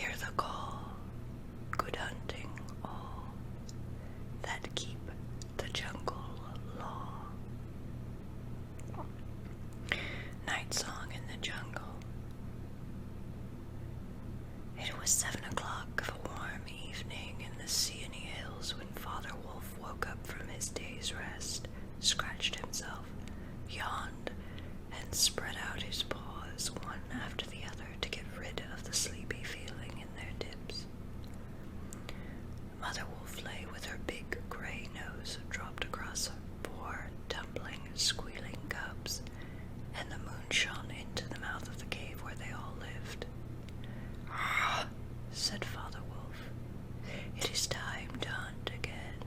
Hear the call, good hunting all, that keep the jungle law. Night song in the jungle. It was 7 o'clock of a warm evening in the Seeonee Hills when Father Wolf woke up from his day's rest, scratched himself, yawned, and spread out his paws one after the other to get rid of the sleepy feeling in their tips. Mother Wolf lay with her big gray nose dropped across her 4 tumbling, squealing cubs, and the moon shone into the mouth of the cave where they all lived. "Ah," said Father Wolf, "it is time to hunt again."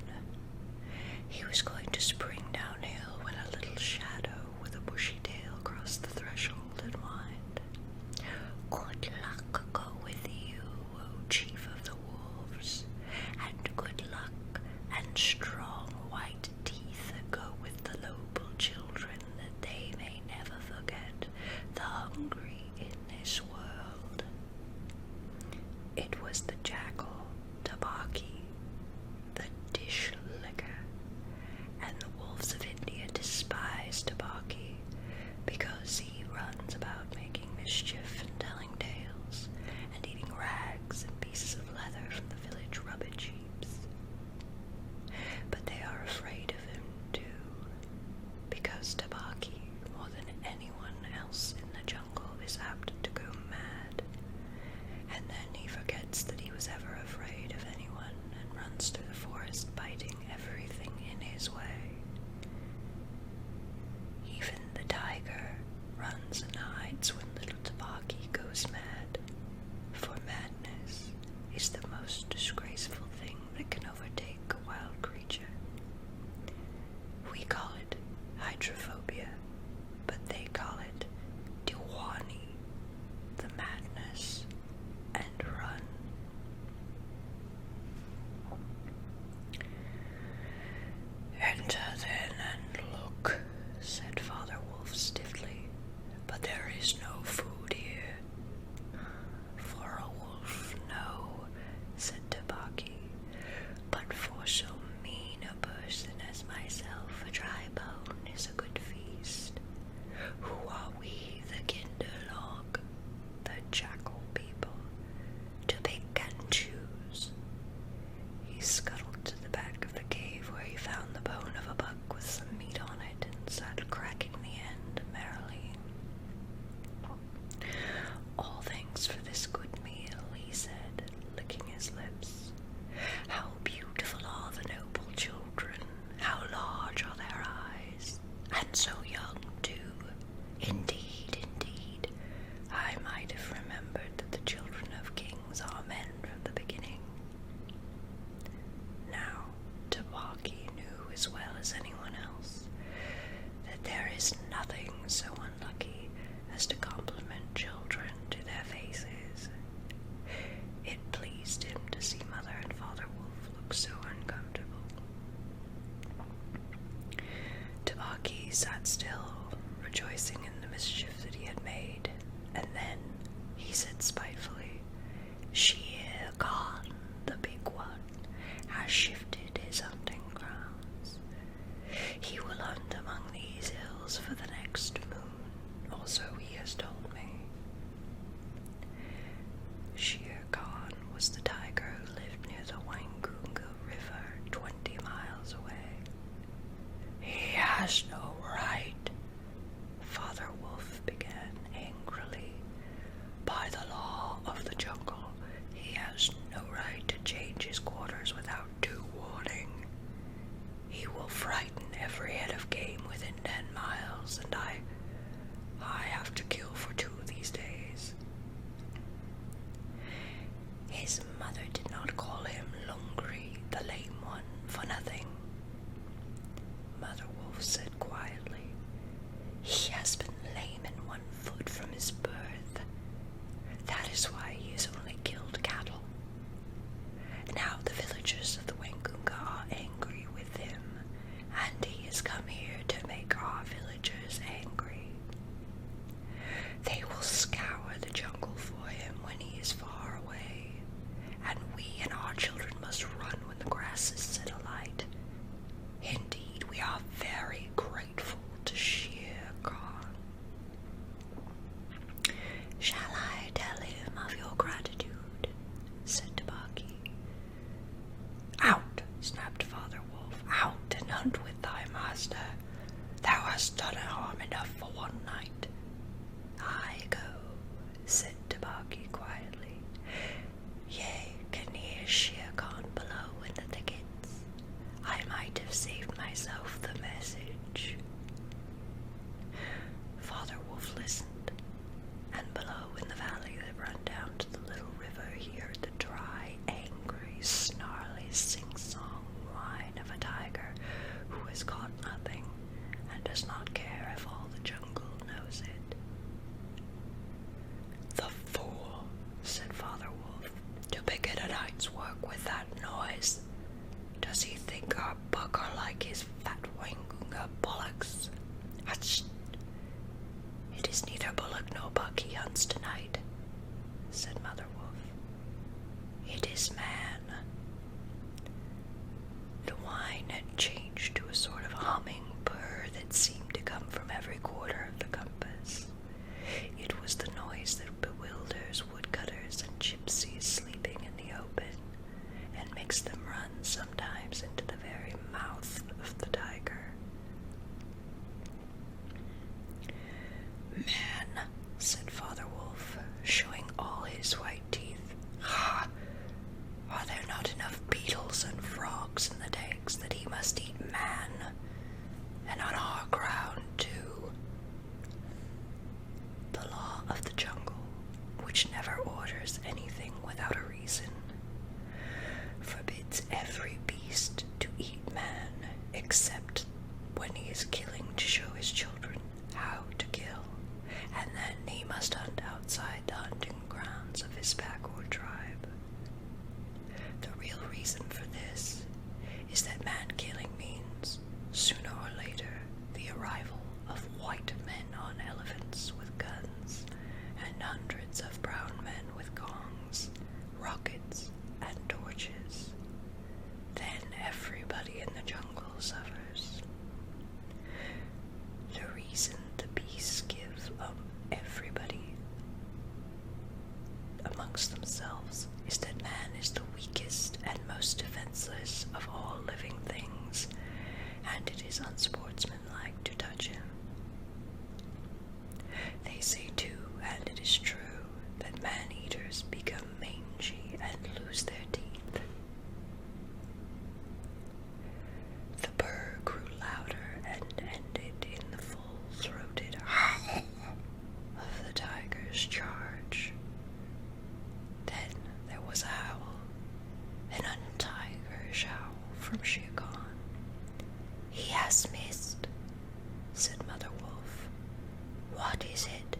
He was going to spring downhill when a little shadow with a bushy tail crossed the threshold and whined. "Good luck go with you, O Chief of the Wolves, and good luck and strong white teeth go with the noble children, that they may never forget the hungry in this world." It was the jackal, Tabaqui, the dish licker, and the wolves of India despise Tabaqui because he runs about making mischief and telling tales and eating rags and pieces of leather from the village rubbish heaps. But they are afraid of him too, because Tabaqui, more than anyone else in the jungle, is apt to go mad, and then he forgets that he was ever afraid of anyone and runs through the forest biting everything in his way. Even the tiger runs and hides when little Tabaqui goes mad, for madness is the most disgraceful thing that can overtake a wild creature. We call it hydrophobia, but they call it Diwani, the madness, and run. And he heard the dry, angry, snarly, sing-song whine of a tiger who has caught nothing and does not care if all the jungle knows it. "The fool," said Father Wolf, "to begin a night's work with that noise. Does he think our buck are like his fat Wangunga bullocks? Hutch! It is neither bullock nor buck he hunts tonight," said Mother Wolf. "It is man." The whine had changed to a sort of humming purr that seemed to come from every quarter of the compass. It was the noise that bewilders woodcutters and gypsies sleeping in the open, and makes them run sometimes into the very mouth of the tiger. "Man," said Father Wolf, showing all his white teeth, "ha! Are there not enough beetles and frogs in the tanks that he must eat man? And on our ground, too?" The law of the jungle, which never orders anything without a reason, forbids every beast to eat man except when he is killing to show his children how to kill, and then he must hunt outside the hunting grounds of his pack or tribe. The real reason for this is that man-killing means, sooner or later, the arrival of white men on elephants with guns, and hundreds of brown men with gongs, rockets, and torches. Then everybody in the jungle suffers. The reason the beasts give everybody amongst themselves is that man is the weakest and most defenseless of all living things, and it is unsportsmanlike to touch him. They say too, and it is true, that man-eaters become mangy and lose their teeth. The purr grew louder and ended in the full-throated howl of the tiger's charge. Then there was a howl, an untigerish howl from Shere Khan. "He has missed," said Mother Wolf. "What is it?"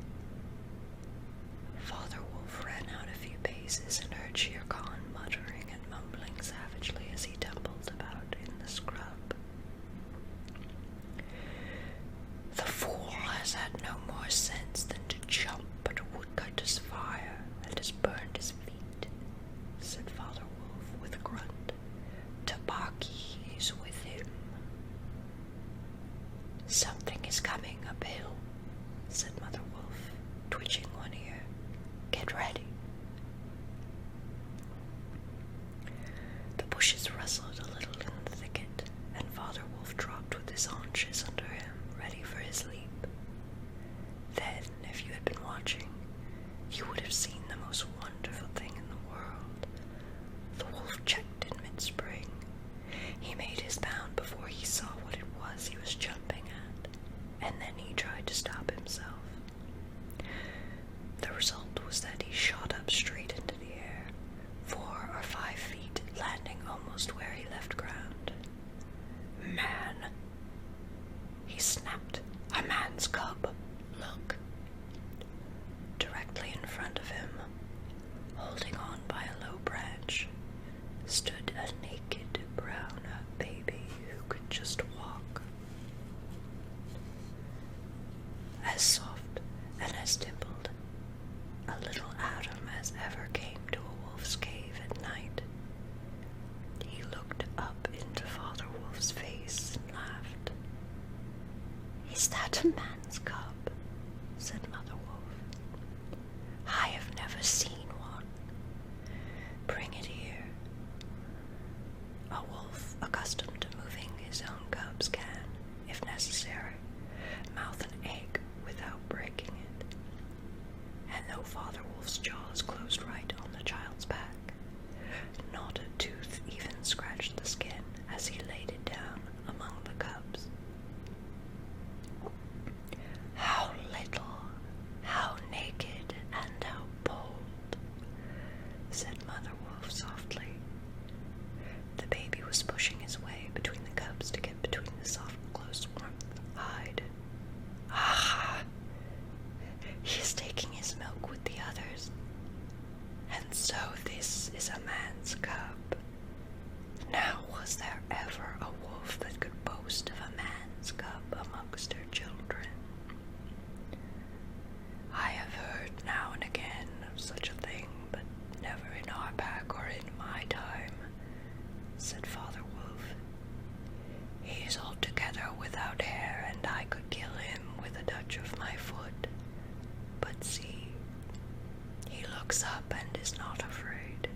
Father Wolf ran out a few paces and heard Shere Khan muttering and mumbling savagely as he tumbled about in the scrub. "The fool has had no more sense than to jump at a woodcutter's fire and has burned his feet," said Father Wolf with a grunt. "Tabaqui is with him." "Something is coming uphill," said Mother Wolf, twitching one ear. "Get ready." said Mother Wolf softly. The baby was pushing his way between the cubs to get between the soft, close warmth hide. Ah! He is taking his milk with the others. And so this is a man's cub. Now was there ever a wolf that could boast of a man's cub amongst her children? I have heard now and again of such a thing, but never in our pack or in my time, said Father Wolf. He is altogether without hair, and I could kill him with a touch of my foot. But see, he looks up and is not afraid.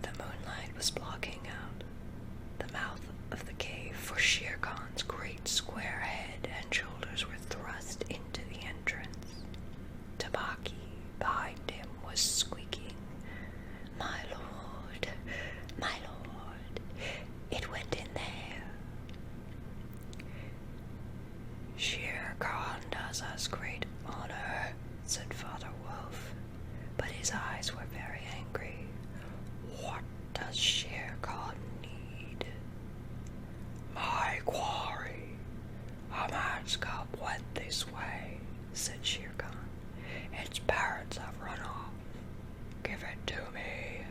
The moonlight was blocking out the mouth of the cave, for Shere Khan's great square head and shoulders were thrust into the entrance. Tabaqui, behind him, was squeaking, "My lord, my lord, it went in there." "Shere Khan does us great honor," said Father Wolf, but his eyes were very angry. "What does Shere Khan need?" "My quarry. A man's cub went this way," said Shere Khan. "Its parents have run off. Give it to me."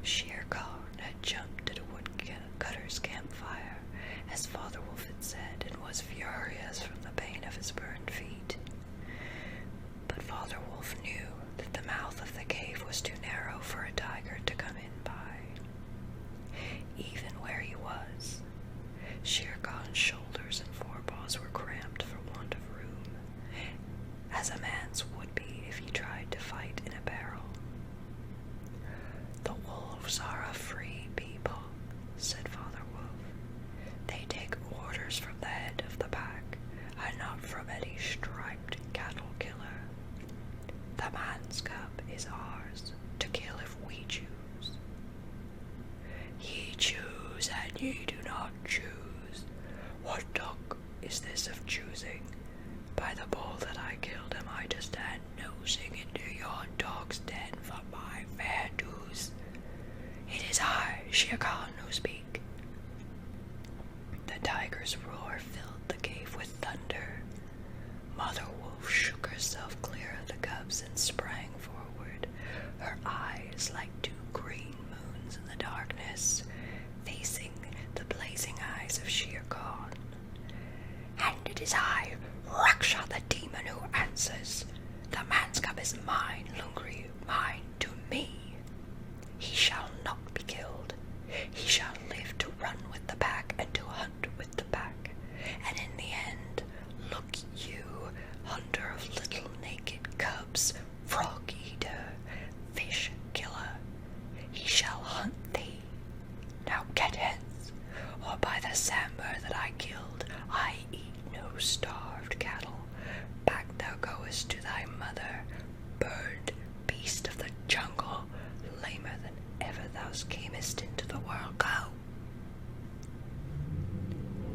Shere Khan had jumped at a woodcutter's campfire, as Father Wolf had said, and was furious from the pain of his burned feet. But Father Wolf knew that the mouth of the cave was too narrow for a tiger to come in by. Even where he was, Shere Khan's shoulders and forepaws were cramped for want of room, as a man's would be if he tried to fight in a barrel. "The wolves are a free people," said Father Wolf. "They take orders from the head of the pack, and not from any striped cattle killer. The man's cub is ours to kill if we choose." "Ye choose and ye do not choose. What talk is this of choosing? By the bull that I killed, am I to stand nosing into your dog's den for my fair dues? It is I, Shere Khan, who speak." The tiger's roar filled the cave with thunder. Mother Wolf shook herself clear of the cubs and sprang forward, her eyes like two green moons in the darkness, facing the blazing eyes of Shere Khan. "And it is I, Raksha the demon, who answers. The man's cub is mine, Lungri, mine to me. He shall not be killed. He shall live to run with the pack and to hunt with the pack. And in the end, look you, hunter of little naked cubs, frog eater, fish killer, he shall hunt thee. Now get hence, or by the sambar that I killed, I eat no starved cattle. Back thou goest to thy mother, bird, beast of the jungle, lamer than ever thou camest into the world. Go."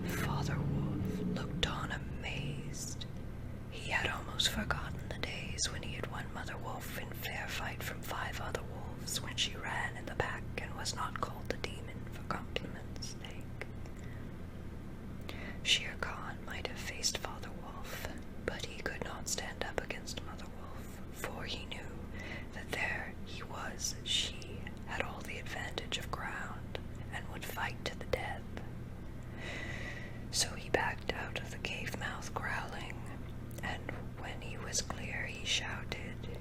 Father Wolf looked on amazed. He had almost forgotten the days when he had won Mother Wolf in fair fight from 5 other wolves, when she ran in the pack and was not called the demon for compliment's sake. Shere Khan might have faced Father Wolf, but he could not stand up against Mother Wolf, for he knew that there he was, she had all the advantage of ground, and would fight to the death. So he backed out of the cave mouth growling, and when he was clear he shouted,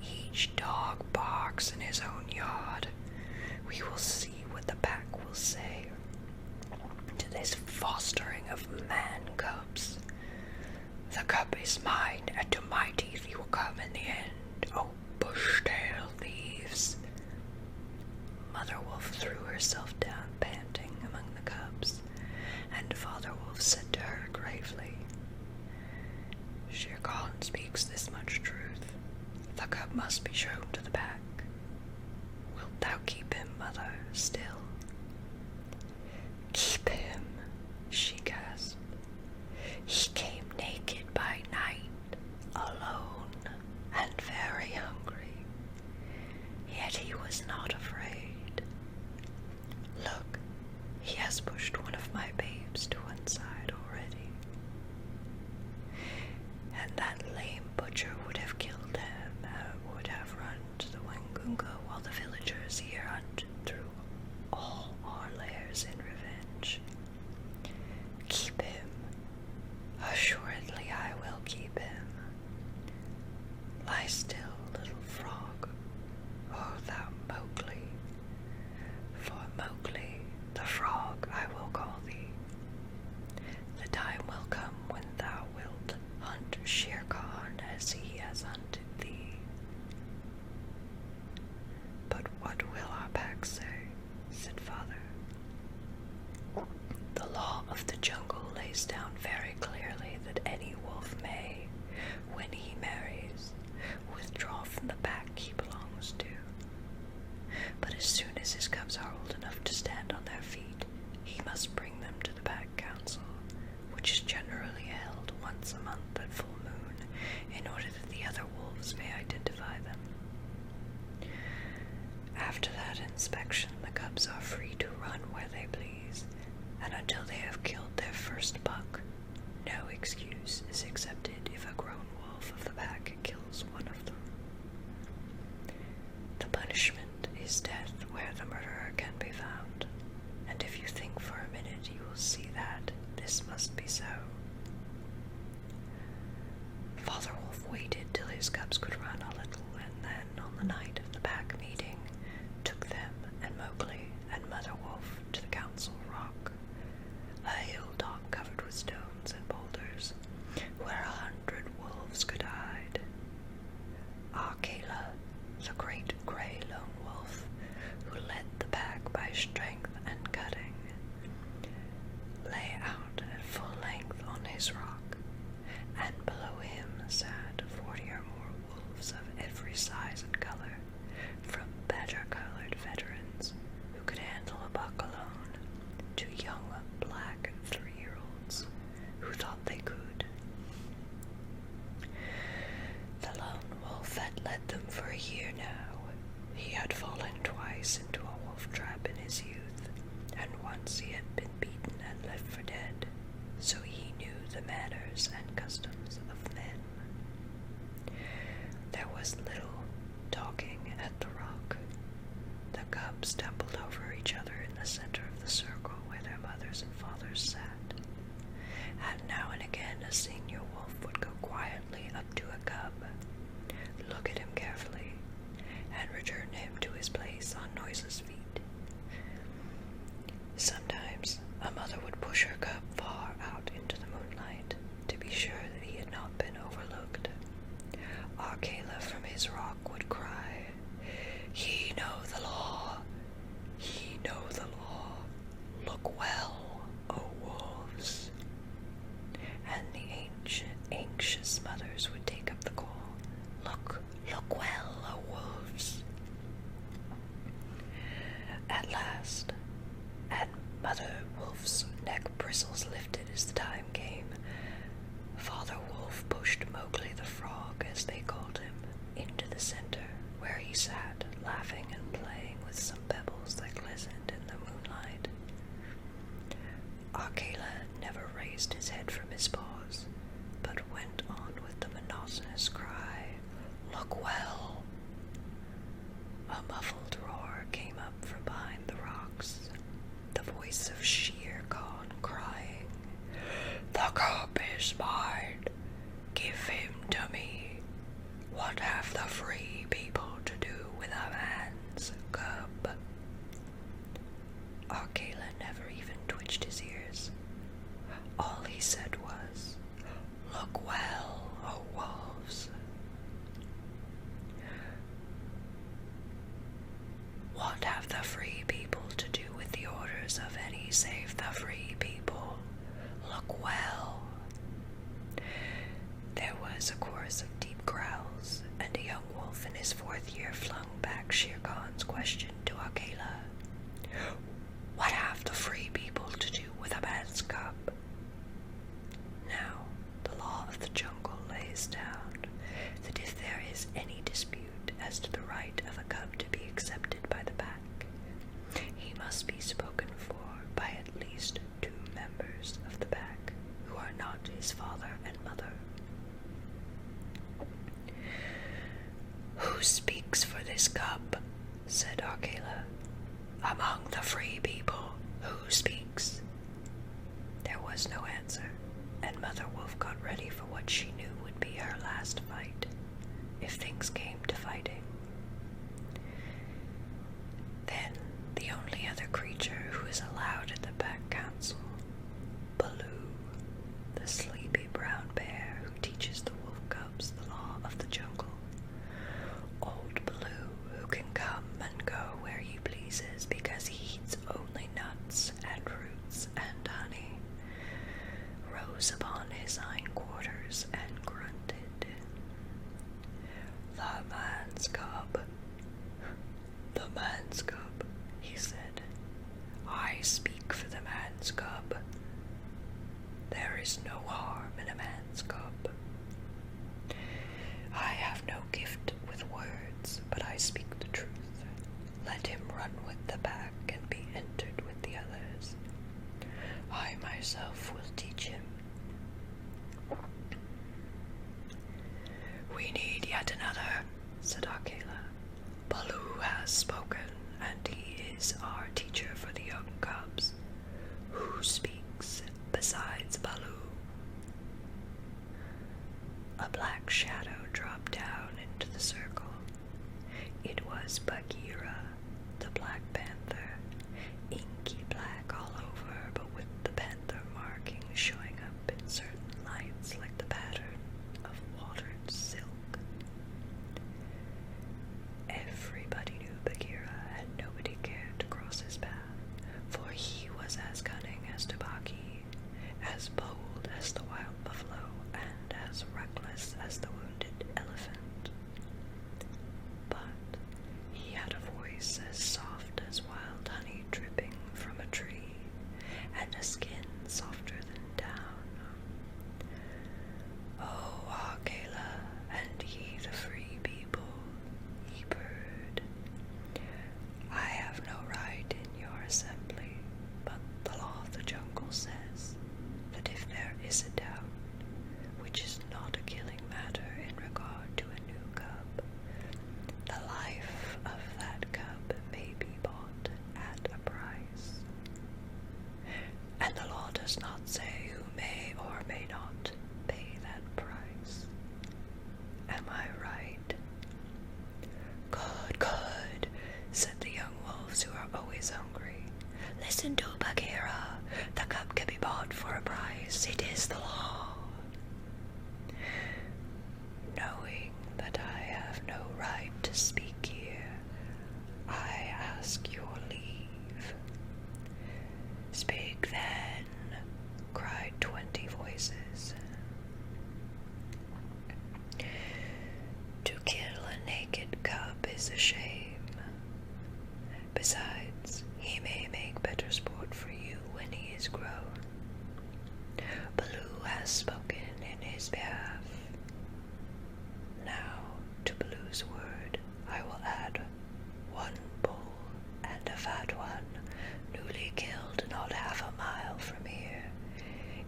"Each dog barks in his own yard. We will see what the pack will say to this fostering of man cubs. The cub is mine, and to my teeth he will come in the end. Oh, bush-tail thieves!" Mother Wolf threw herself down panting among the cubs, and Father Wolf said to her gravely, "Shere Khan speaks this much truth. The cub must be shown to the pack. Wilt thou keep him, mother, still?" "Keep him," she gasped. "He came naked by night, alone, and inspection, the cubs are free to run where they please, and until they have killed their first buck, no excuse is accepted if a grown wolf of the pack kills one of them. The punishment is death where the murderer can be found, and if you think for a minute you will see that this must be so. Father Wolf waited till his cubs could run a little, and then, on the night of the pack meeting, took them and Mowgli and Mother Wolf to the Council Rock, a hilltop covered with stones and boulders, where 100 wolves could hide. Akela, the great grey lone wolf, who led the pack by strength and cutting, lay out at full length on his rock, and below him sat 40 or more wolves of every size and color, from badger-colored veterans who could handle a buck alone, to young black 3-year-olds who thought they could. The lone wolf had led them for a year now. He had fallen twice into a wolf trap in his youth, and once he had been beaten and left for dead, so he knew the manners and customs of men. There was little talking at the rock. The cubs tumbled over each other in the center of the circle where their mothers and fathers sat, and now and again a senior wolf would go quietly up to a cub, look at him carefully, and return him to his place on noiseless feet. Sometimes a mother would push her cub far out into the moonlight to be sure that he had not been overlooked. Akela from his rock would cry, "Ye know the law! Ye know the law! Look well, O wolves!" And the anxious mothers would take up the call, "Look well, O wolves!" At last, and Mother Wolf's neck bristles lifted as the time came, Father Wolf pushed Mowgli the frog, as they called him, into the center, where he sat, laughing and playing with some pebbles that glistened in the moonlight. Akela never raised his head from his paws, but went on with the monotonous cry, "Look well!" A muffled roar came up from behind the rocks, the voice of Shere Khan crying, "The cub is mine! Give him to me! What have the free people to do with a man's cub?" Akela never even twitched his ears. All he said was, "Look well, O wolves!" What have the free people to do with the orders of any save the free people? Look well. There was a chorus of deep growls, and a young wolf in his 4th year flung back Shere Khan's question to Akela. What have the free people to do with a man's cub? Now, the law of the jungle lays down that if there is any dispute as to the right of a cub to be accepted by the pack, he must be spoken for by at least 2 members of the pack who are not his father and mother. "Who speaks for this cub?" said Akela. "Among the free people, who speaks?" There was no answer, and Mother Wolf got ready for what she knew would be her last fight, if things came to fighting. Then the only other creature who is allowed at the pack council, Baloo, the sleepy brown bear who teaches the wolf cubs the law of the jungle. Old Baloo, who can come and go where he pleases because he eats oats circle. It was Bagheera, the Black Panther, inky black all over, but with the panther markings showing up in certain lights like the pattern of watered silk. Everybody knew Bagheera, and nobody cared to cross his path, for he was as cunning as Tabaqui, as bold as the wild buffalo, and as reckless as the wounded elephant. But he had a voice as soft as wild honey dripping from a tree, and a skin softer than down. "Oh, Akela, and ye the free people," he purred, "I have no right in your assembly, but the law of the jungle says that if there is a doubt, which is not a killing matter in regard to a new cub, the life of that cub may be bought at a price. And the law does not say who may or may not pay that price. Am I right?" "Good, good," said the young wolves, who are always hungry. "Listen to Bagheera. The cub can be bought for a price. It is the law." "Knowing that I have no right to speak here, I ask your leave." "Speak then," cried 20 voices. "To kill a naked cub is a shame. Besides, he may make better sport for you when he is grown. Baloo has spoken in his behalf. Now, to Baloo's word, I will add 1 bull and a fat one, newly killed not half a mile from here,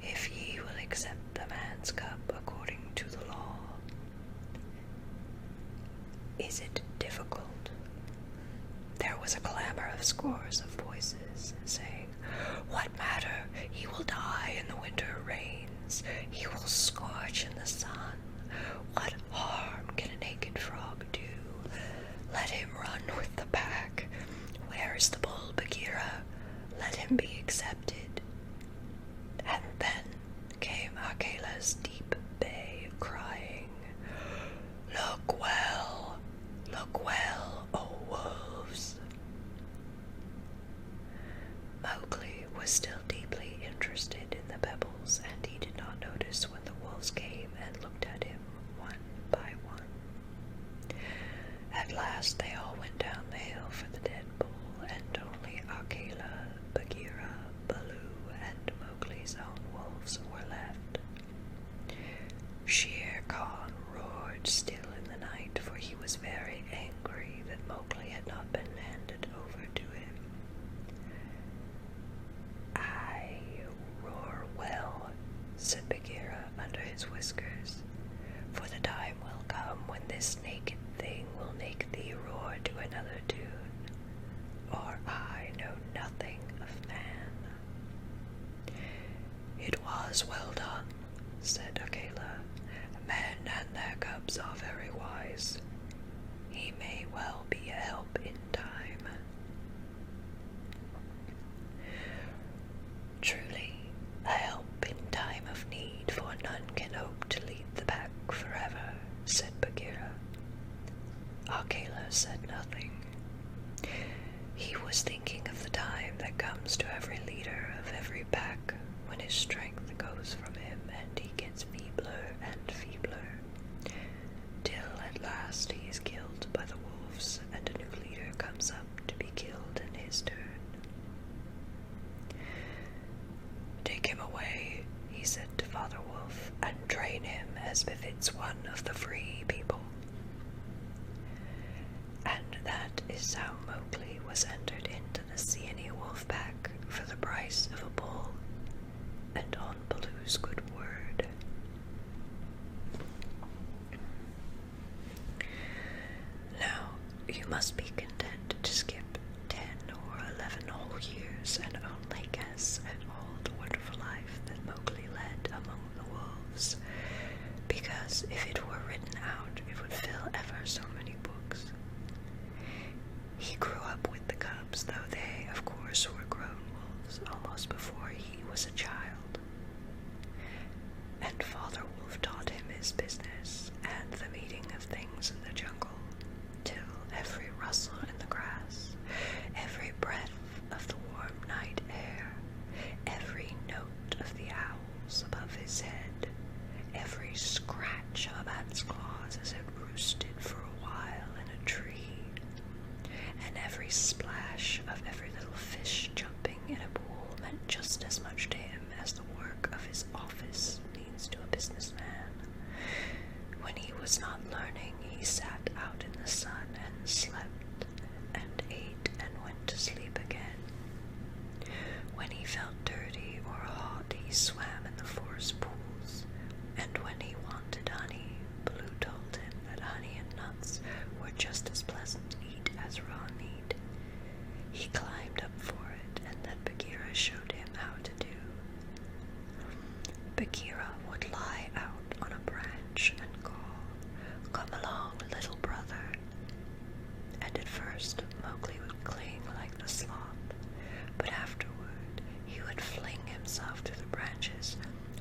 if ye will accept the man's cub according to the law. Is it difficult?" There was a clamor of scores of voices saying, "What matter? He will die in the winter rains. He will scorch in the sun. What harm can a naked frog do? Let him run with the pack. Where is the bull, Bagheera? Let him be accepted." And then came Akela's deep bay, crying, look well, O wolves." Mowgli was still deeply interested in the pebbles, and he did not notice when the wolves came and looked at him one by one. At last they all went down the hill for the dead bull, and only Akela, Bagheera, Baloo, and Mowgli's own wolves were left. Shere Khan roared still in the night, for he was very angry that Mowgli had not been handed over to him. "I roar well," said Bagheera under his whiskers, "for the time will come when this naked thing will make thee roar to another tune, or I know nothing of man." "It was well done," said Akela. "Men and their cubs are very wise. He may well be a help in time." "Truly, a help in time of need, for none can hope to lead the pack forever," said Bagheera. Akela said nothing. He was thinking of the time that comes to every leader of every pack, when his strength goes from him and he gets feebler and feebler, till at last he is killed by the wolves and a new leader comes up to be killed in his turn. "Take him away," he said to Father Wolf, "and train him as befits one of the free people." And that is how Mowgli was entered into the Seeonee wolf pack for the price of a bull, and on Baloo's good word. Now, you must be content to skip 10 or 11 whole years and only guess at all the wonderful life that Mowgli led among the wolves, because if it were written out, it would fill ever so every splash of every little fish jumping in a pool meant just as much to him as the work of his office means to a businessman. When he was not learning, he sat out in the sun and slept and ate and went to sleep again. When he felt dirty or hot, he swam in the forest pools, and when he wanted honey, Blue told him that honey and nuts were just as pleasant to eat as raw meat. He climbed up for it, and that Bagheera showed him how to do. Bagheera would lie out on a branch and call, "Come along, little brother." And at first Mowgli would cling like the sloth, but afterward he would fling himself through the branches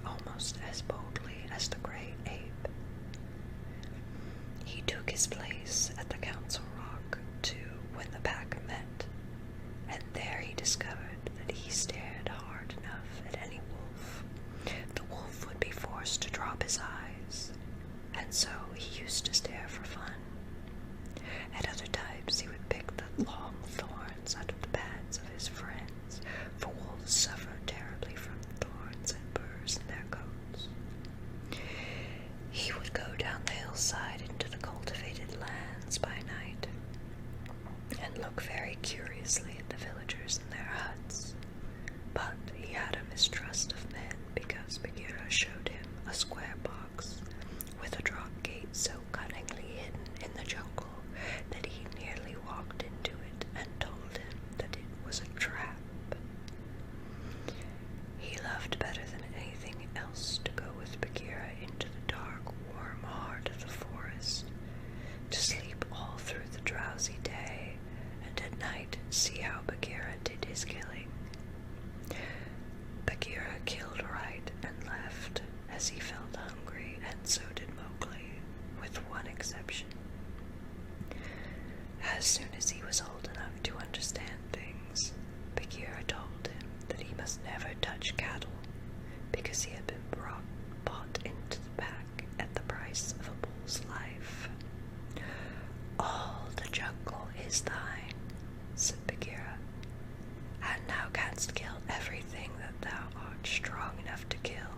almost as boldly as the great ape. He took his place at the council rock, too, when the pack met, and there he discovered that he stared hard enough at any wolf, the wolf would be forced to drop his eyes, and so he used to stare for fun. At other times he would pick the long thorns out of the pads of his friends, for wolves suffer terribly from thorns and burrs in their coats. He would go down the hillside into the cultivated lands by night, and look very curiously at the villagers in their huts. But he had a mistrust of men, because Bagheera showed him a square box with a drop gate so cunningly hidden in the jungle that he nearly walked into it and told him that it was a trap. He loved better than anything else to go with Bagheera into the dark, warm heart of the forest, to sleep all through the drowsy day, and at night see how Bagheera did his killing. Bagheera killed right and left as he felt hungry, and so did Mowgli, with one exception. As soon as he was old enough to understand things, Bagheera told him that he must never touch cattle, because he had been bought into the pack at the price of a bull's life. "All the jungle is thine," said Bagheera, "and thou canst kill everything that thou art strong enough to kill,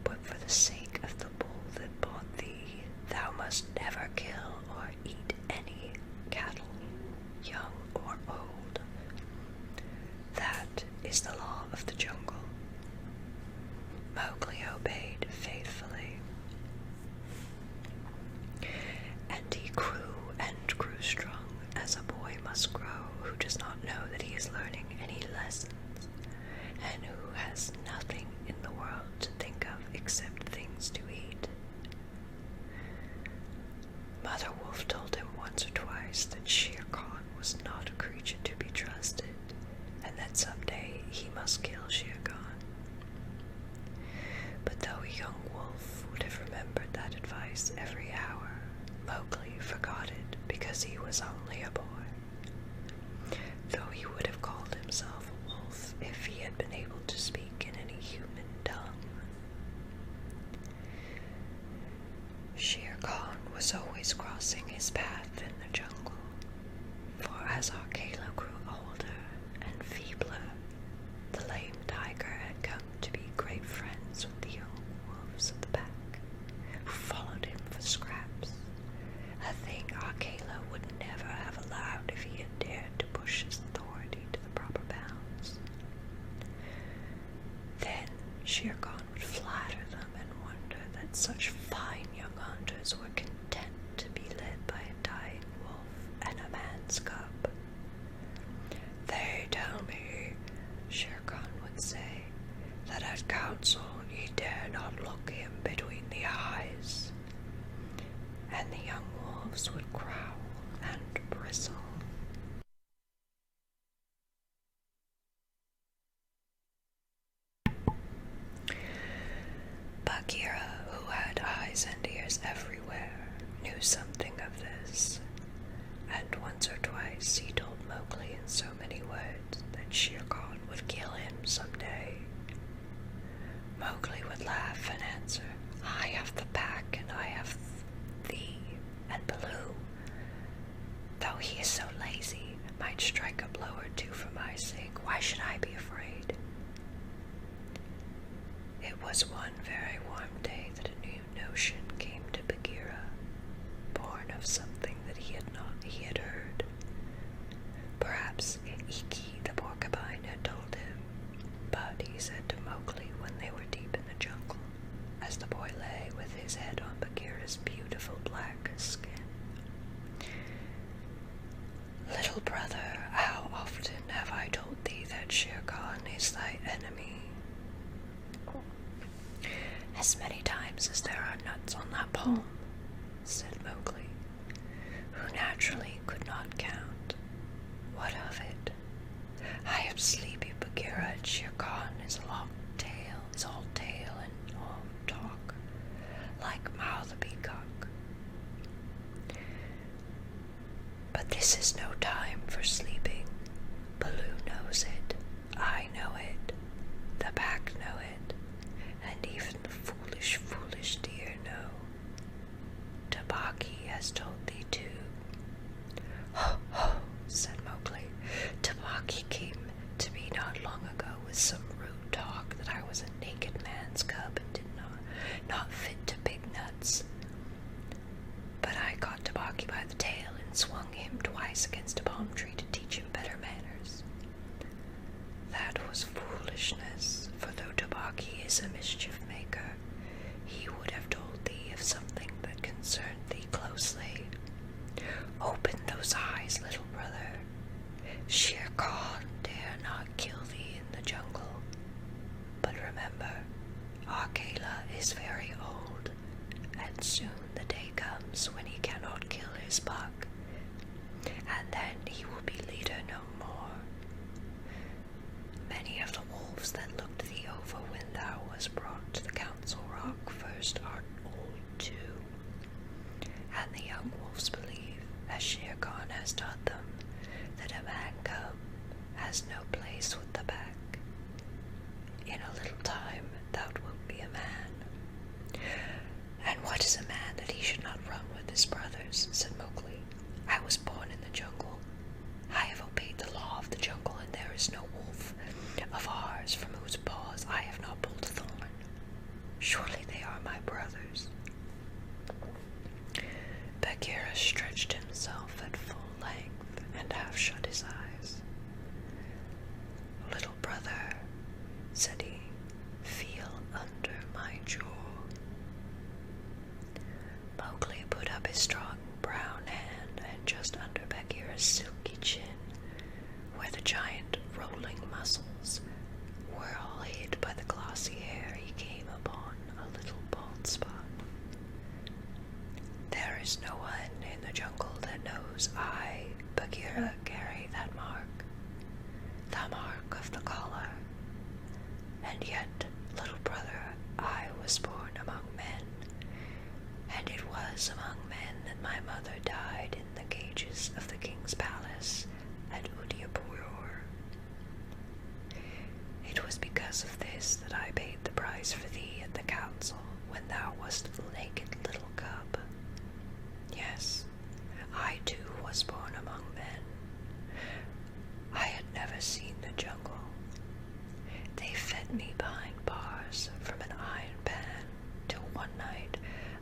but for the sake of the bull that bought thee, thou must never kill or eat any cattle, young or old. That is the law of the jungle." Mowgli obeyed faithfully, and he grew and grew strong, as a boy must grow who does not know that he is learning any lessons, and who has nothing in the world to think of except things to eat. Mother Wolf told him once or twice that Shere Khan was not a creature to be trusted, and that someday he must kill Shere Khan. But though a young wolf would have remembered that advice every hour, Mowgli forgot it because he was only a boy, though he would have called himself a wolf if he had been able to speak in any human tongue. Shere Khan was always crossing his path in the jungle, for as Akela grew older and feebler, the lame tiger had come to be great friends with the young wolves of the pack, who followed him for scraps, a thing Akela would never have allowed if he had dared to push his authority to the proper bounds. Then Shere Khan would flatter them and wonder that such fine young hunters were content to be led by a dying wolf and a man's cub. "They tell me," Shere Khan would say, "that at council ye dare not look him between the eyes." And the young wolves would growl and bristle. Bagheera, who had eyes and ears everywhere, knew something of this, and once or twice he told Mowgli in so many words that Shere Khan would kill him someday. Mowgli would laugh and answer, "I have the pack, and I have thee and Baloo. Though he is so lazy, might strike a blow or two for my sake. Why should I be afraid? It was one very warm day that a new notion came to Bagheera, born of something that he had heard. Perhaps Iki the porcupine had told him, but he said to Mowgli when they were deep in the jungle, as the boy lay with his head on Bagheera's beautiful black skin, "Little brother, how often have I told thee that Shere Khan is thy enemy?" "As many times as there are nuts on that palm," said Mowgli, who naturally could not count. "What of it? I am sleepy, Bagheera, and Shere Khan is all tail and all talk, like Mao the peacock. But this is no time for sleeping. Baloo knows it, I know it, the pack know it, and even the foolish deer know. Tabaqui has told thee too." "Ho, ho," said Mowgli. "Tabaqui came to me not long ago with some rude talk that I was a naked man's cub and not fit to pick nuts. But I caught Tabaqui by the tail and swung him twice against a palm tree to teach him better manners. That was foolishness, for though Tabaqui is a mischief maker, he would have told thee of something that concerned thee closely. Open those eyes, little brother. Shere Khan dare not kill thee in the jungle. But remember, Akela is very old, and soon the day comes when he cannot kill his buck, and then he will be leader no more. Many of the wolves that looked thee over when thou was brought to the Council Rock first are old too, and the young wolves believe, as Shere Khan has taught them, that a man cub has no place with the pack. In a little time thou wilt be a man." "And what is a man that he should not run with his brothers?" said Mowgli. "I was born in the jungle. I have obeyed the law of the jungle, and there is no wolf of ours from whose paws I have not pulled a thorn. Surely they are my brothers." Bagheera stretched himself at full length and half shut his eyes. "Little brother," said he, "feel under my jaw." Mowgli put up his strong brown hand, and just under Bagheera's silky chin, where the giant rolling muscles were all hid by the glossy hair, he came upon a little bald spot. "There is no one in the jungle that knows I, Bagheera, carry that mark, the mark of the collar. And yet, little brother, I was born among men, and it was among men that my mother died in the cages of the king's palace at Udaipur. It was because of this that I paid the price for thee at the council when thou wast a naked little cub. Yes, I too was born among men. I had never seen the jungle. They fed me behind bars from an iron pan, till one night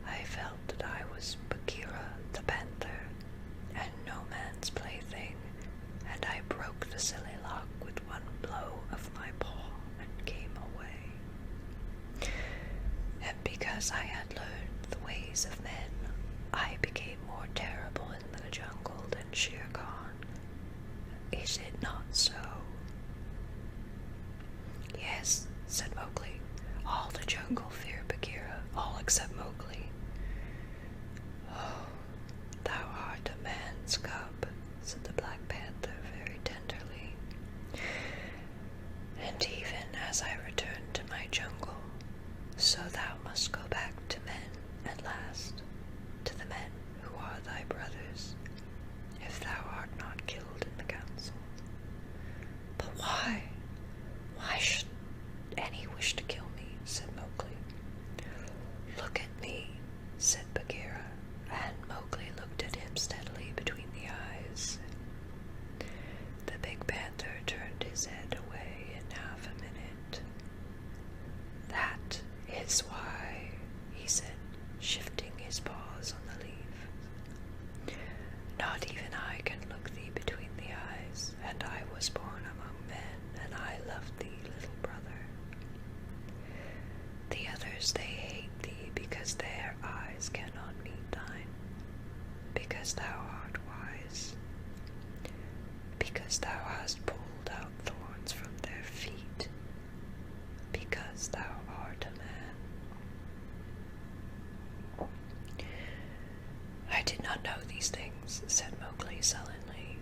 I felt that I was Bagheera the panther, and no man's plaything, and I broke the silly lock with one blow of my paw and came away. And because I had learned the ways of men, I became more terrible in the jungle than Shere Khan. Is it not so?" "Yes," said Mowgli. "All the jungle fear Bagheera, all except Mowgli." "Oh, thou art a man's cub," said the Black Panther very tenderly. "And even as I return to my jungle, so thou must go back to men at last, to the men who are thy brothers, if thou art not killed in the council." "But why? Why should any wish to kill me?" said Mowgli. "Look at me," said Bagheera, and Mowgli looked at him steadily between the eyes. eyes, because thou hast pulled out thorns from their feet, because thou art a man. I did not know these things, said Mowgli sullenly,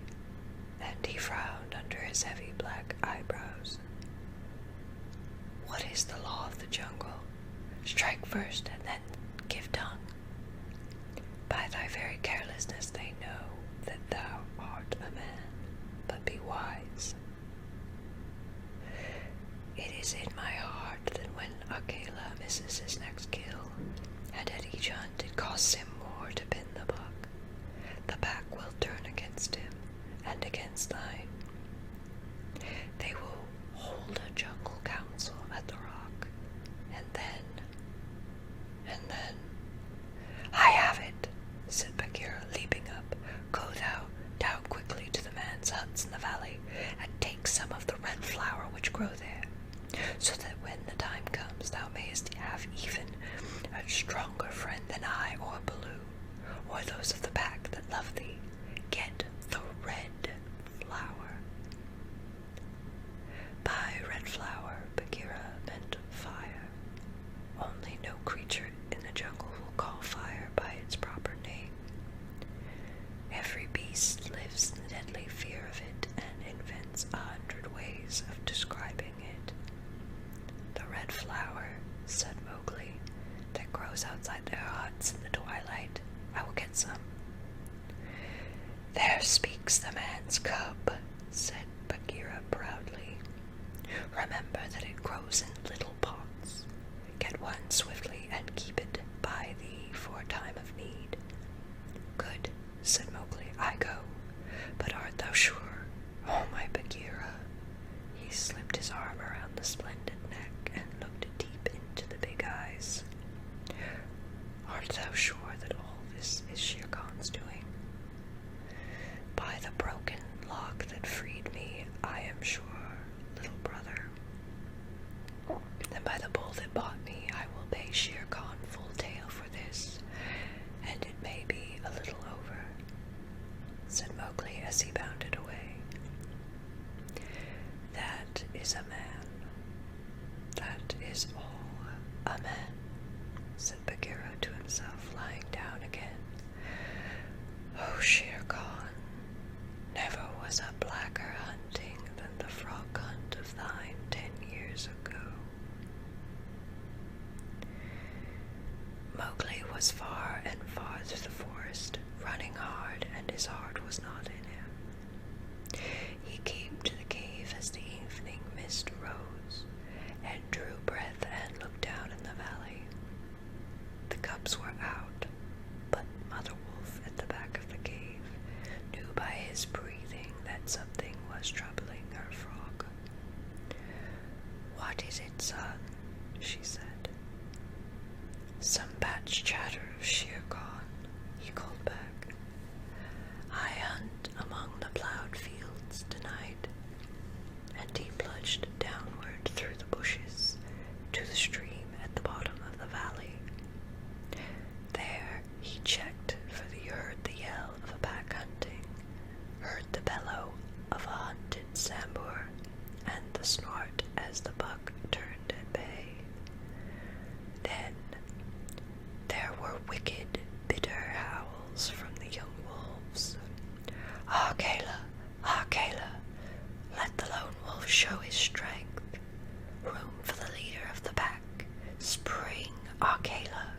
and he frowned under his heavy black eyebrows. What is the law of the jungle? Strike first and then give tongue. By thy very carelessness they know that thou art a man, but be wise. It is in my heart that when Akela misses his next kill, and at each hunt it costs him more to pin the buck, the pack will turn against him and against thine. They will hold a jungle council at the rock, and then, I have it, said Bagheera, leaping up. Go thou down quickly to the man's huts in the valley, and take some of the red flower which grow there, so that when the time comes thou mayest have even a stronger friend than I or Baloo, or those of the pack that love thee. Get the red flower. By red flower, Bagheera meant fire. Only no creature in the jungle will call fire by its proper name. Every beast lives in the deadly fear of it and invents 100 ways of describing it. The red flower, said Mowgli, that grows outside their huts in the twilight. I will get some. There speaks the man's cub, said Bagheera proudly. Remember that it grows in little pots. Get one swiftly and keep it by thee for a time of need. Good, said Mowgli. I go. But art thou sure? Oh, my Bagheera. He slipped his arm around the splendid neck and looked deep into the big eyes. Art thou sure that all this is Shere Khan's doing? By the broken lock that freed me, I am sure, little brother. And by the bull that bought me, I will pay Shere Khan full tale for this, and it may be a little over, said Mowgli as he bounded away. That is a man. That is all a man, said Bagheera to himself, lying down again. Oh, Shere Khan, never was a blacker hunting than the frog hunt of thine 10 years ago. Mowgli was far and far through the forest, running hard, and his heart was not in him. He came to the cave as the evening mist rose, and drew breath and looked down in the valley. The cubs were out, but Mother Wolf at the back of the cave knew by his breathing that something was troubling her frog. What is it, son? She said. Some patch chatter of Shere Khan, he called back. I hunt among the plowed fields tonight. And he plunged downward through the bushes to the stream at the bottom of the valley. There he checked, for he heard the yell of a pack hunting, heard the bellow of a hunted sambur, and the snort as the buck turned at bay. Then there were wicked, bitter howls from the young wolves. Akela, Akela, let the lone wolf show his strength. Room for the leader of the pack. Spring, Akela.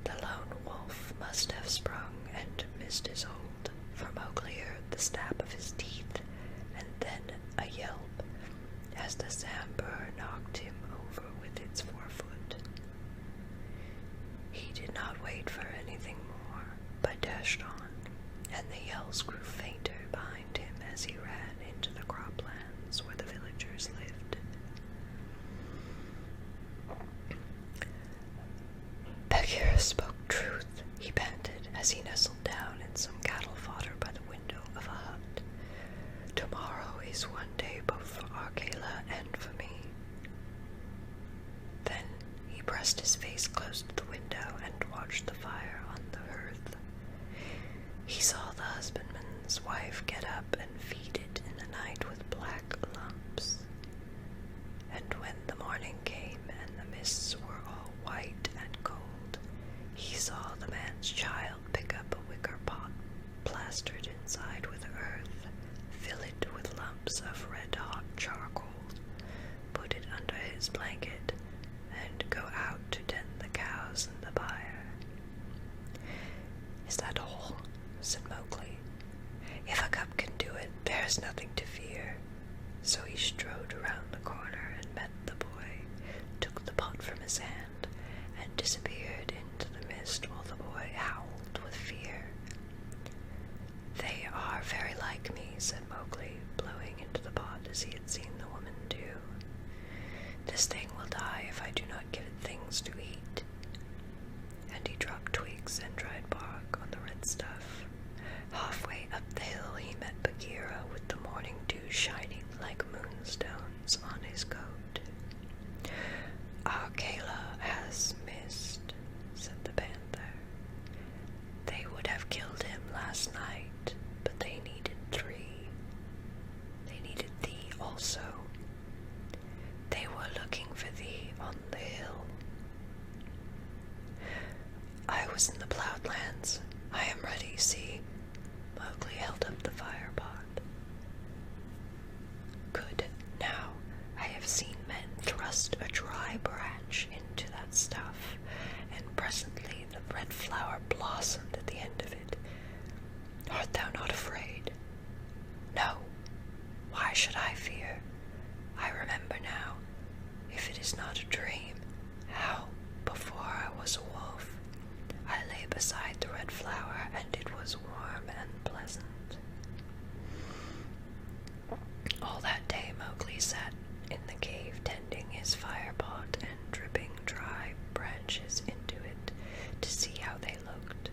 The lone wolf must have sprung and missed his hold, for Mowgli heard the snap of his teeth, and then a yelp as the sambur knocked him over with its forefoot. He did not wait for anything more, but dashed on, and the yells grew fainter behind him as he ran into the croplands where the villagers lived. Bagheera spoke truth, he panted as he nestled down in some cattle fodder by the window of a hut. Tomorrow is one day both for Akela and for me. Then he pressed his face close to the window and watched the fire on the hearth. He saw husbandman's wife get up and feed it in the night with black lumps. And when the morning came and the mists were all white and cold, he saw the man's child pick up a wicker pot plastered inside with earth, fill it with lumps of red-hot charcoal, put it under his blanket, and go out to tend the cows and the byre. "Is that all?" said Mowgli. "If a cub can do it, there is nothing to fear." So he strode around the corner and met the boy, took the pot from his hand, and disappeared into the mist while the boy howled with fear. "They are very like me," said Mowgli, blowing into the pot as he had seen the woman do. "This thing will die if I do not give it things to eat." And he dropped twigs and dried bark on the red stuff. Halfway up the hill he met Bagheera with the morning dew shining like moonstones on his coat. "Our Kayla has missed," said the panther. "They would have killed him last night, but they needed 3. They needed thee also. They were looking for thee on the hill." "I was in the plowed lands. I am ready, see." Mowgli held up the fire pot. "Good. Now, I have seen men thrust a dry branch into that stuff, and presently the red flower blossomed at the end of it. Art thou not afraid?" "No. Why should I fear? I remember now, if it is not a dream, how, before I was a wolf, I lay beside the red flower, and it was warm and pleasant." All that day Mowgli sat in the cave tending his fire pot and dripping dry branches into it to see how they looked.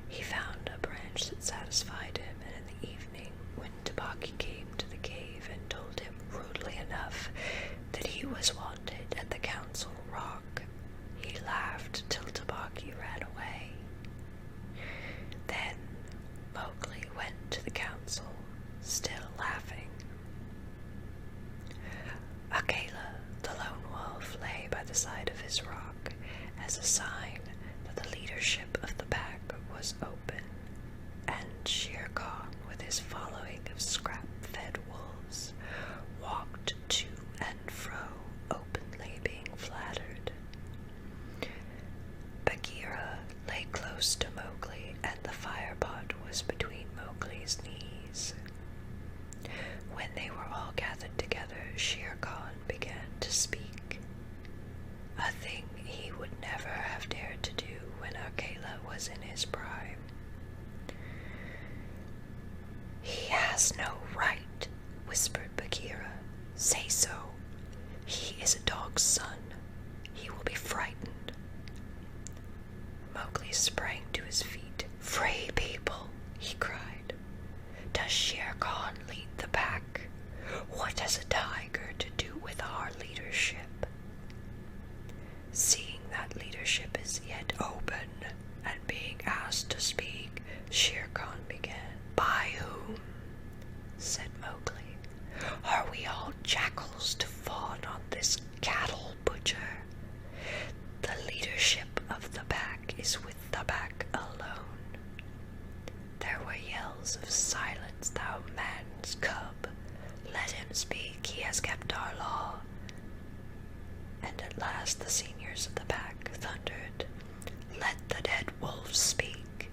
He found a branch that satisfied him, and in the evening, when Tabaqui came to the cave and told him rudely enough that he was wanted at the council rock, he laughed till Tabaqui ran away. Then Mowgli went to the council, still laughing. Akela, the lone wolf, lay by the side of his rock as a sign that the leadership of the pack was open, and Shere Khan, with his following of scrap-fed wolves, walked to and fro, openly being flattered. Bagheera lay close to Mowgli, and the fire pot was between Mowgli's knees. When they were all gathered together, Shere Khan began to speak, a thing he would never have dared to do when Akela was in his prime. "He has no right," whispered Bagheera. "Say so. He is a dog's son. He will be frightened." Mowgli sprang to his feet. "Free people," he cried. "Does Shere Khan lead the pack? What has a tiger to do with our leadership?" Seeing that leadership is yet open, and being asked to speak, Shere Khan began. "By whom?" said Mowgli. "Are we all jackals to fawn on this cattle butcher? The leadership of the pack is with the pack alone." There were yells of "Silence, thou man's cub! Let him speak, he has kept our law." And at last the seniors of the pack thundered, "Let the dead wolves speak."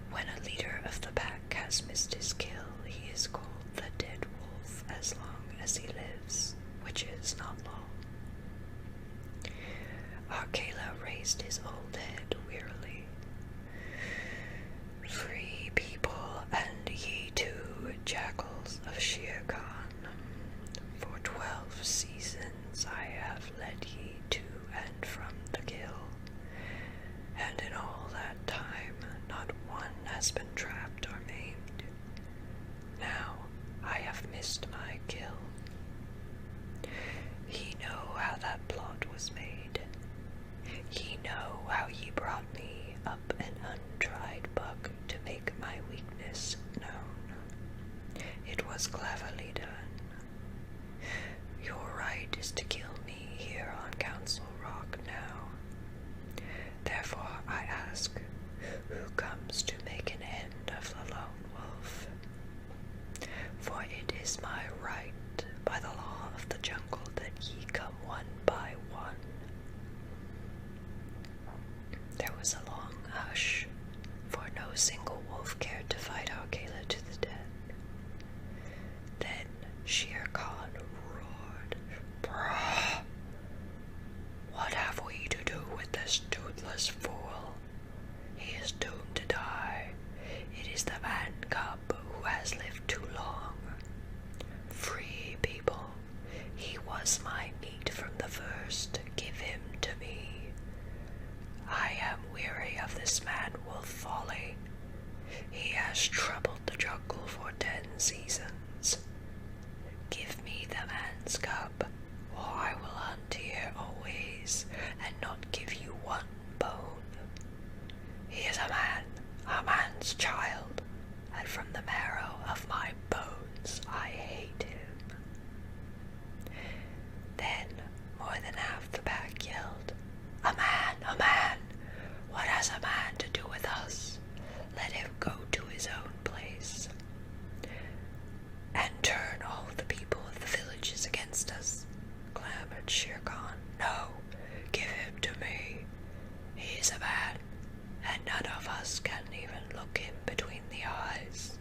When a leader of the pack has missed his kill, he is called the dead wolf as long as he lives, which is not long. Akela raised his old head wearily. "Free people, and ye too, jackals of Shere Khan. For 12 seasons I have led ye to and from the kill, and in all that time not one has been trapped or maimed. Now I have missed my kill. Ye know how that plot was made. Ye know how ye brought me was cleverly done. Your right is to kill me here on Council Rock now. Therefore I ask, who comes to make an end of the lone wolf? For it is my right by the law of the jungle that ye come one by one. There was a long hush, for no single wolf cared to fight Akela to the death. Then Shere Khan roared, "Brah! What have we to do with this toothless fool? He is doomed to die. It is the Man Cub who has lived too long. Free people, he was my meat from the first. Give him to me. I am weary of this man-wolf folly. He has troubled the jungle for 10 seasons. Give me the Man's Cub, or I will hunt here always, and not give you one bone. He is a man's child, and from the marrow of my bones I hate him." Then more than half the pack yelled, "A man! A man! What has a man to do with us? Let him go to his own place, and turn all the people of the villages against us," clamored Shere Khan. "No, give him to me. He is a man, and none of us can even look him between the eyes."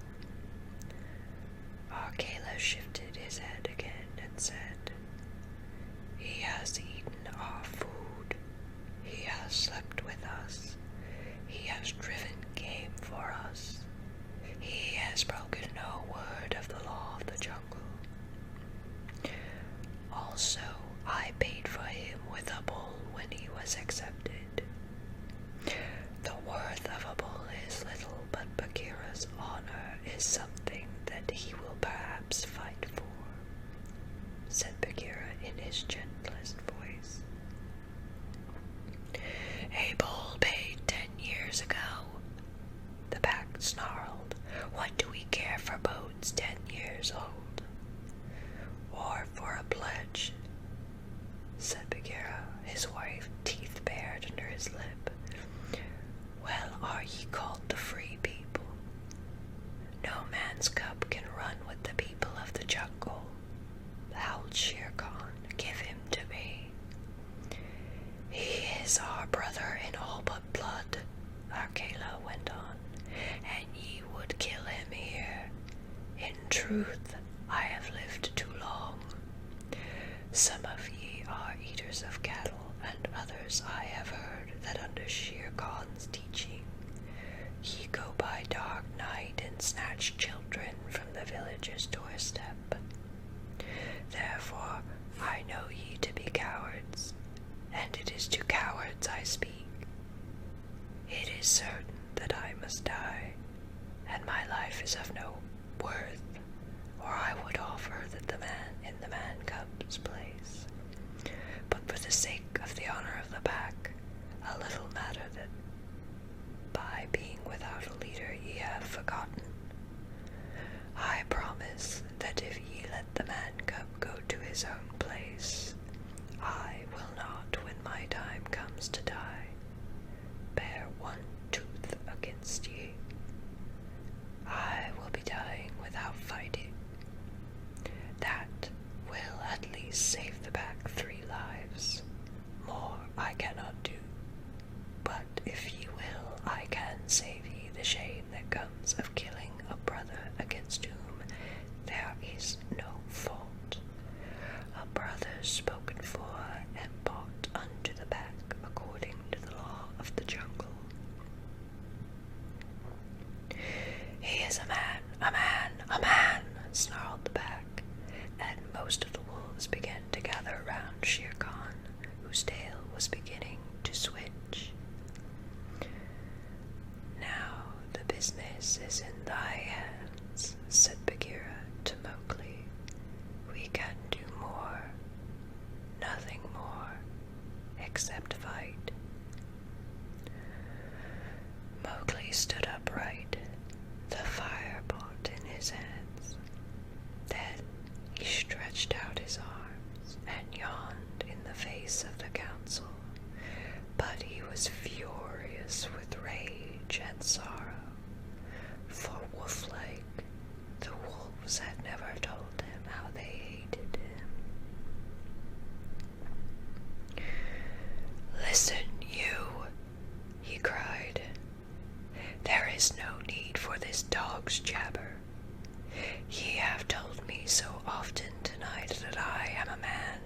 Akela shifted his head again and said, "He has eaten our food. He has slept with us. He has driven game for us. He has broken no word of the law of the jungle. Also, I paid for him with a bull when he was accepted. The worth of a bull is little, but Bagheera's honor is something that he will perhaps fight for," said Bagheera in his gentlest voice. "A bull paid 10 years ago," the pack snarled. "What do we care for bones 10 years old? Or for a pledge," said Bagheera, his white teeth bared under his lip. "Well, are ye called the free people? No Man's Cub can run with the people of the jungle," howled Shere Khan. "Give him to me." "He is our brother in all but blood," Akela went on, "and ye would kill him here. In truth, I have lived too long. Some of ye are eaters of cattle, and others I have heard that under Shere Khan's teaching ye go by dark night and snatch children from the village's doorstep. Therefore I know ye to be cowards, and it is to cowards I speak. It is certain that I must die, and my life is of no worth, or I would offer that the man in the Man Cub's place. But for the sake of the honor of the pack, a little matter that by being without a leader ye have forgotten. I promise that if ye let the Man Cub go to his own place, I will not, when my time comes to die, bear one tooth against ye. I will be dying without fighting. That will at least save the pack 3 lives. More I cannot do. But if ye will, I can save ye the shame that comes of killing a brother against whom there is no fault. A brother spoken for and bought unto the pack according to the law of the jungle. He is a man, a man, a man, snarled the pack, and most of the wolves began to gather round Shere Khan, whose tail was beginning to switch. "Now the business is in thy hands," said Bagheera to Mowgli. "We can do more, nothing more, except fight." Mowgli stood upright, the fire pot in his hands. is no need for this dog's jabber. Ye have told me so often tonight that I am a man,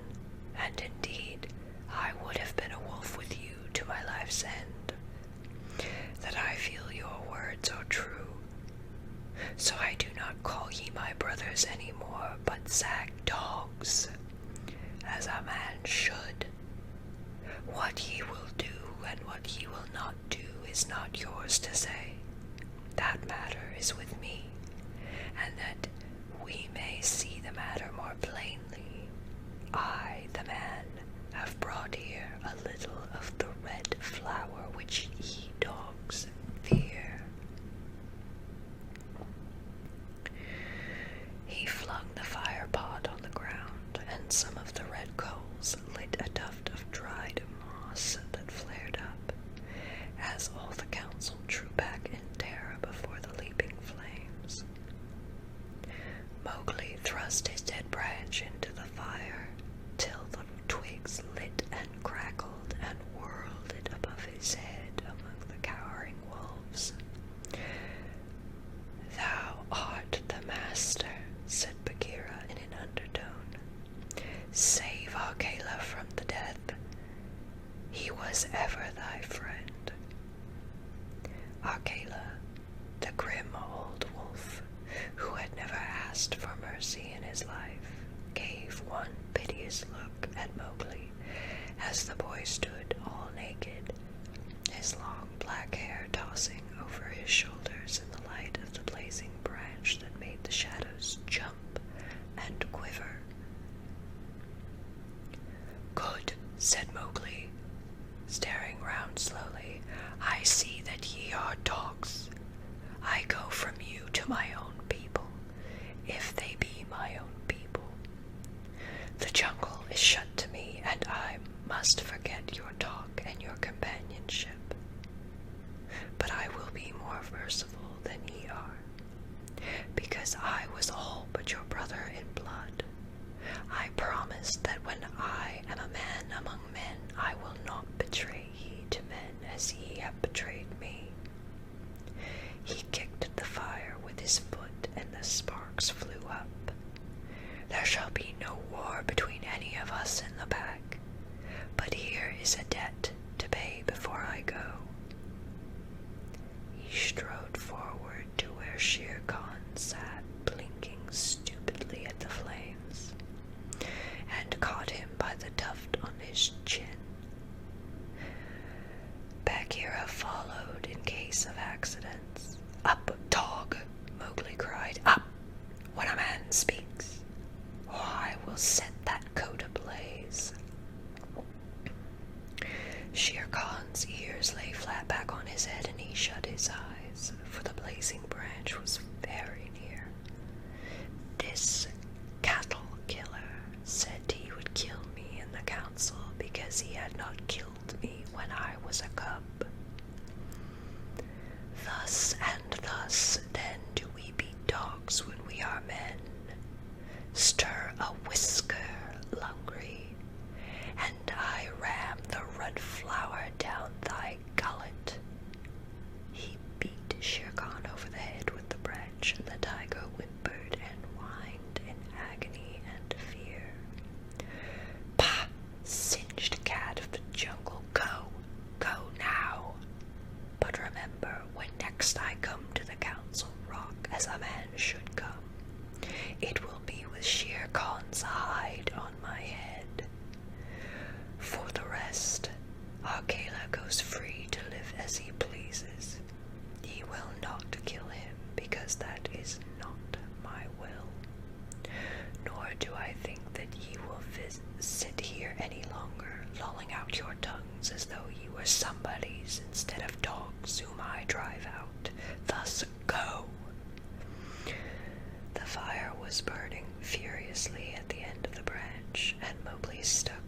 and indeed I would have been a wolf with you to my life's end, that I feel your words are true. So I do not call ye my brothers any more, but zag dogs, as a man should. What ye will do and what ye will not do is not yours to say. That matter is with me, and that we may see the matter more plainly, I, the man, have brought here a little of the red flower which ye dogs fear. He flung the fire pot on the ground, and some of the red coals lit a tuft of dried moss that flared up, as all the council drew back in terror before the leaping flames. Mowgli thrust his dead branch into the fire, till the twigs lit and crackled and whirled it above his head among the cowering wolves. "Thou art the master," said Bagheera in an undertone. "Save Akela from the death. He was ever thy friend." Akela, the grim old wolf, who had never asked for mercy in his life, gave one piteous look at Mowgli as the boy stood all naked, his long black hair tossing over his shoulders in the light of the blazing branch that made the shadows jump and quiver. "Good," said Mowgli, staring round slowly. "I see that ye are dogs. I go from you to my own people, if they be my own people. The jungle is shut to me, and I must forget your talk and your companionship. But I will be more merciful than ye are, because I was all but your brother in blood. I promise that when I am a man among men, I will not betray ye to men as ye have betrayed me." He kicked the fire with his foot, and the sparks flew up. "There shall be no war between any of us in the pack, but here is a debt to pay before I go." He strode forward to where Shere Khan sat, blinking stupidly at the flames, and caught him by the tuft on his chin. Bagheera followed in case of accidents. "Up, dog!" Mowgli cried. "Up, when a man speaks, or I will set that coat ablaze." Shere Khan's ears lay flat back on his head, and he shut his eyes, for the blazing branch was very near. "This cattle killer said he would kill me in the council because he had not killed me when I was a cub. Thus and thus, then, do we beat dogs when we are men. Stir a whisker, Lungri, and I ram the red flower down thy gullet." He beat Shere Khan over the head with the branch, and the tiger whimpered and whined in agony and fear. "Pah, singed cat of the jungle, go now. But remember, when next I come to the council rock as a man should come, it will be with Shere Khan's hide on my head. For the rest, Akela goes free to live as he pleases. Ye will not kill him, because that is not my will. Nor do I think that ye will sit here any longer, lolling out your tongues as though ye were somebody's instead of dogs whom I drive out. Thus go." The fire was burning furiously at the end of the branch, and Mowgli struck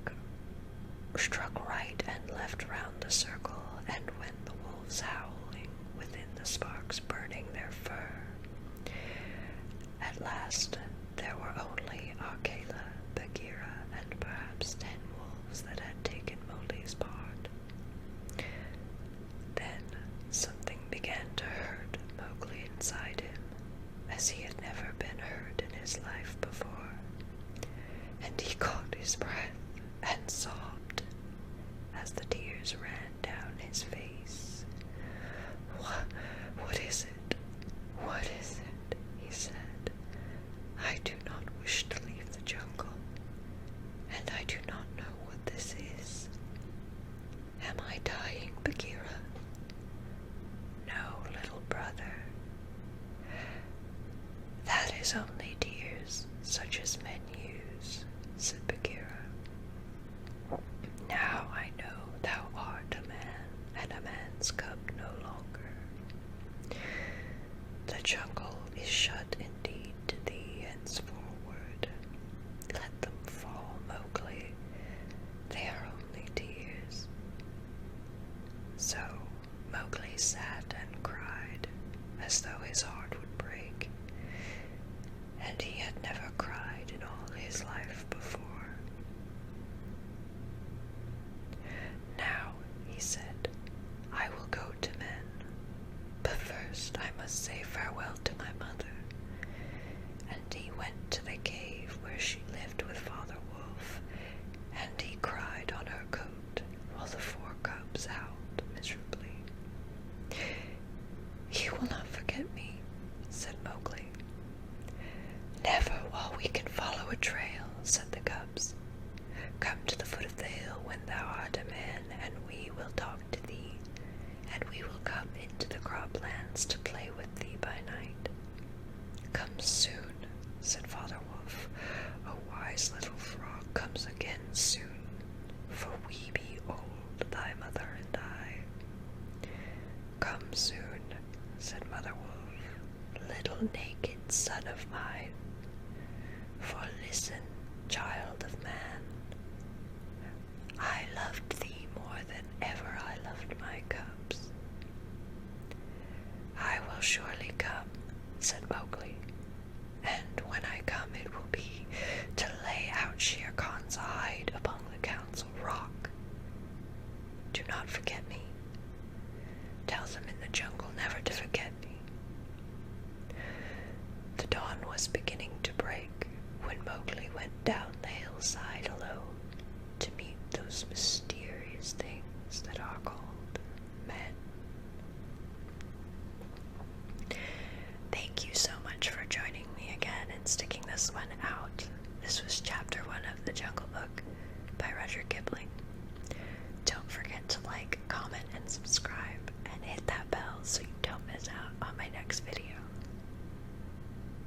right and left round the circle, and when the wolves howling within the sparks burning their fur. At last there were only Akela, Bagheera, and perhaps 10 wolves that had taken Mowgli's part. Then something began to hurt is only tears, such as men use, said Bagheera. Now I know thou art a man, and a man's cub no longer. The jungle is shut indeed to thee henceforward. Let them fall, Mowgli. They are only tears. So Mowgli sat and cried, as though his heart would break, and he had never cried in all his life before. Now, he said, I will go to men, but first I must say farewell to my mother. And he went to the cave where she lived with Father Wolf, and he cried on her coat while the 4 cubs howled miserably. You will not forget me, said Mowgli. Never while we can follow a trail, said the cubs. Come to the foot of the hill when thou art a man, and we will talk to thee, and we will come into the croplands to play with thee by night. Come soon, said Father Wolf. A wise little frog comes again soon, for we be old, thy mother and I. Come soon, said Mother Wolf, little naked son of mine. For listen, child of man, I loved thee more than ever I loved my cubs. I will surely come, said Mowgli, and when I come it will be to lay out Shere Khan's hide upon the council rock. Do not forget me. Tell them in the jungle never to forget me. The dawn was beginning to break when Mowgli went down the hillside alone.